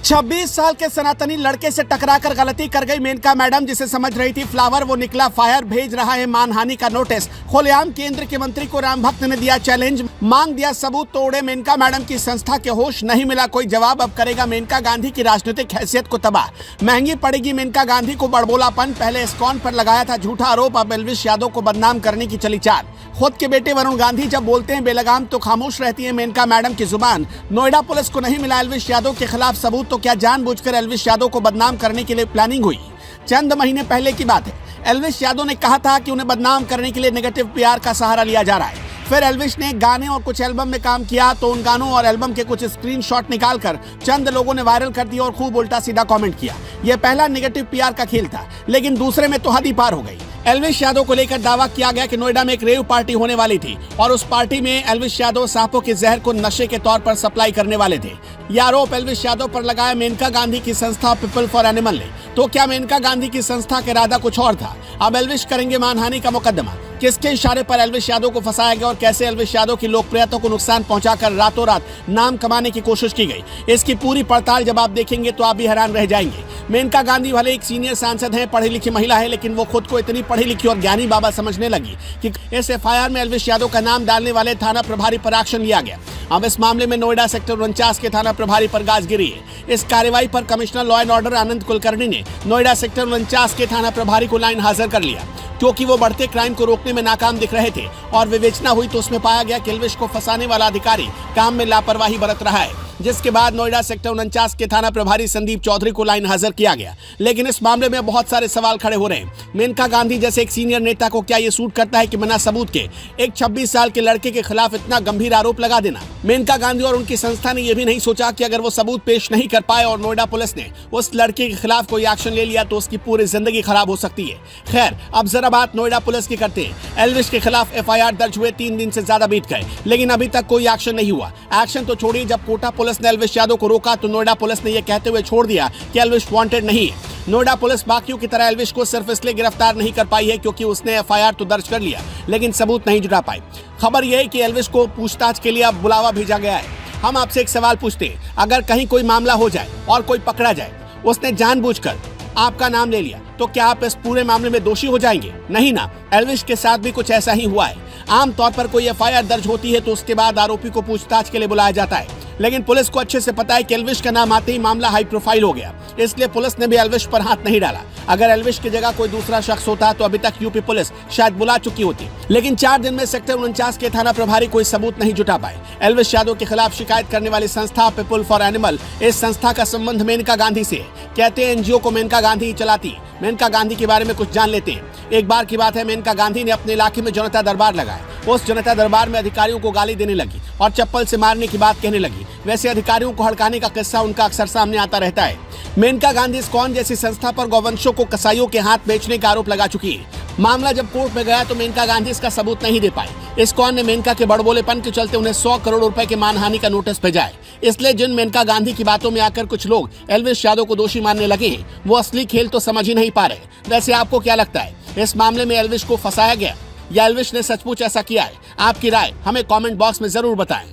26 साल के सनातनी लड़के से टकराकर गलती कर गई मेनका मैडम, जिसे समझ रही थी फ्लावर वो निकला फायर। भेज रहा है मानहानि का नोटिस। खुलेआम केंद्र के मंत्री को राम भक्त ने दिया चैलेंज, मांग दिया सबूत। तोड़े मेनका मैडम की संस्था के होश, नहीं मिला कोई जवाब। अब करेगा मेनका गांधी की राजनीतिक हैसियत को तबाह। महंगी पड़ेगी मेनका गांधी को बड़बोलापन। पहले इस्कॉन पर लगाया था झूठा आरोप, अब एल्विश यादव को बदनाम करने की चली चाल। खुद के बेटे वरुण गांधी जब बोलते हैं बेलगाम तो खामोश रहती है मेनका मैडम की जुबान। नोएडा पुलिस को नहीं मिला एल्विश यादव के खिलाफ सबूत, तो क्या जानबूझकर एल्विश यादव को बदनाम करने के लिए प्लानिंग हुई? चंद महीने पहले की बात है, एल्विश यादव ने कहा था कि उन्हें बदनाम करने के लिए नेगेटिव पीआर का सहारा लिया जा रहा है। फिर एल्विश ने गाने और कुछ एल्बम में काम किया तो उन गानों और एल्बम के कुछ स्क्रीनशॉट निकालकर चंद लोगों ने वायरल कर दिया और खूब उल्टा सीधा कमेंट किया। यह पहला नेगेटिव पीआर का खेल था, लेकिन दूसरे में तो हद ही पार हो गई। एल्विश यादव को लेकर दावा किया गया कि नोएडा में एक रेव पार्टी होने वाली थी और उस पार्टी में एल्विश यादव सांपों के जहर को नशे के तौर पर सप्लाई करने वाले थे। यह आरोप एल्विश यादव पर लगाया मेनका गांधी की संस्था पीपल फॉर एनिमल ने। तो क्या मेनका गांधी की संस्था का इरादा कुछ और था? अब एल्विश करेंगे मानहानि का मुकदमा। किसके इशारे पर एल्विश यादव को फंसाया गया और कैसे एल्विश यादव की लोकप्रियता को नुकसान पहुंचाकर रातों रात नाम कमाने की कोशिश की गई, इसकी पूरी पड़ताल जब आप देखेंगे तो आप भी हैरान रह जाएंगे। मेनका गांधी भले एक सीनियर सांसद हैं, पढ़ी लिखी महिला है, लेकिन वो खुद को इतनी पढ़ी लिखी और ज्ञानी बाबा समझने लगी कि इस एफआईआर में एल्विश यादव का नाम डालने वाले थाना प्रभारी पर एक्शन लिया गया। अब इस मामले में नोएडा सेक्टर 49 के थाना प्रभारी पर गाज गिरी है। इस कार्रवाई पर commissioner law and order Anand Kulkarni ने नोएडा सेक्टर 49 के थाना प्रभारी को लाइन हाजिर कर लिया, क्योंकि वो बढ़ते क्राइम को रोकने में नाकाम दिख रहे थे। और विवेचना हुई तो उसमें पाया गया कि एल्विश को फंसाने वाला अधिकारी काम में लापरवाही बरत रहा है, जिसके बाद नोएडा सेक्टर 49 के थाना प्रभारी संदीप चौधरी को लाइन हाजिर किया गया। लेकिन इस मामले में बहुत सारे सवाल खड़े हो रहे हैं। मेनका गांधी जैसे एक सीनियर नेता को क्या ये सूट करता है कि बिना सबूत के एक 26 साल के लड़के के खिलाफ इतना गंभीर आरोप लगा देना? मेनका गांधी और उनकी संस्था ने यह भी नहीं सोचा कि अगर वो सबूत पेश नहीं कर पाए और नोएडा पुलिस ने उस लड़के के खिलाफ कोई एक्शन ले लिया तो उसकी पूरी जिंदगी खराब हो सकती है। खैर, अब जरा बात नोएडा पुलिस की करते हैं। एल्विश के खिलाफ एफआईआर दर्ज हुए 3 दिन से ज्यादा बीत गए, लेकिन अभी तक कोई एक्शन नहीं हुआ। एक्शन तो छोड़िए, जब कोटा पुलिस ने एल्विश यादव को रोका तो नोएडा पुलिस ने यह कहते हुए छोड़ दिया कि एल्विश वांटेड नहीं है। नोएडा पुलिस बाकियों की तरह एल्विश को सिर्फ इसलिए गिरफ्तार नहीं कर पाई है क्योंकि उसने एफआईआर तो दर्ज कर लिया, लेकिन सबूत नहीं जुटा पाई। खबर यह है कि एल्विश को पूछताछ के लिए अब बुलावा भेजा गया है। हम आपसे एक सवाल पूछते हैं, अगर कहीं कोई मामला हो जाए और कोई पकड़ा जाए, उसने जानबूझकर आपका नाम ले लिया, तो क्या आप इस पूरे मामले में दोषी हो जाएंगे? नहीं ना। एल्विश के साथ भी कुछ ऐसा ही हुआ है। आमतौर पर कोई एफआईआर दर्ज होती है तो उसके बाद आरोपी को पूछताछ के लिए बुलाया जाता है, लेकिन पुलिस को अच्छे से पता है कि एल्विश का नाम आते ही मामला हाई प्रोफाइल हो गया, इसलिए पुलिस ने भी एल्विश पर हाथ नहीं डाला। अगर एल्विश की जगह कोई दूसरा शख्स होता तो अभी तक यूपी पुलिस शायद बुला चुकी होती, लेकिन 4 दिन में सेक्टर 49 के थाना प्रभारी कोई सबूत नहीं जुटा पाए। एल्विश यादव के खिलाफ शिकायत करने वाली संस्था पीपल फॉर एनिमल, इस संस्था का संबंध मेनका गांधी से है। कहते हैं एनजीओ को मेनका गांधी ही चलाती। मेनका गांधी के बारे में कुछ जान लेते हैं। एक बार की बात है, मेनका गांधी ने अपने इलाके में जनता दरबार लगाया। उस जनता दरबार में अधिकारियों को गाली देने लगी और चप्पल से मारने की बात कहने लगी। वैसे अधिकारियों को हड़काने का किस्सा उनका अक्सर सामने आता रहता है। मेनका गांधी इस्कॉन जैसी संस्था पर गौवंशों को कसाईयों के हाथ बेचने का आरोप लगा चुकी है। मामला जब कोर्ट में गया तो मेनका गांधी इसका सबूत नहीं दे पाए। इस्कॉन ने मेनका के बड़बोलेपन के चलते उन्हें 100 करोड़ रुपए के मानहानि का नोटिस भेजा है। इसलिए जिन मेनका गांधी की बातों में आकर कुछ लोग एल्विश यादव को दोषी मानने लगे हैं, वो असली खेल तो समझ ही नहीं पा रहे। वैसे आपको क्या लगता है, इस मामले में एल्विश को फंसाया गया या एल्विश ने सचमुच ऐसा किया है? आपकी राय हमें कमेंट बॉक्स में जरूर बताएं।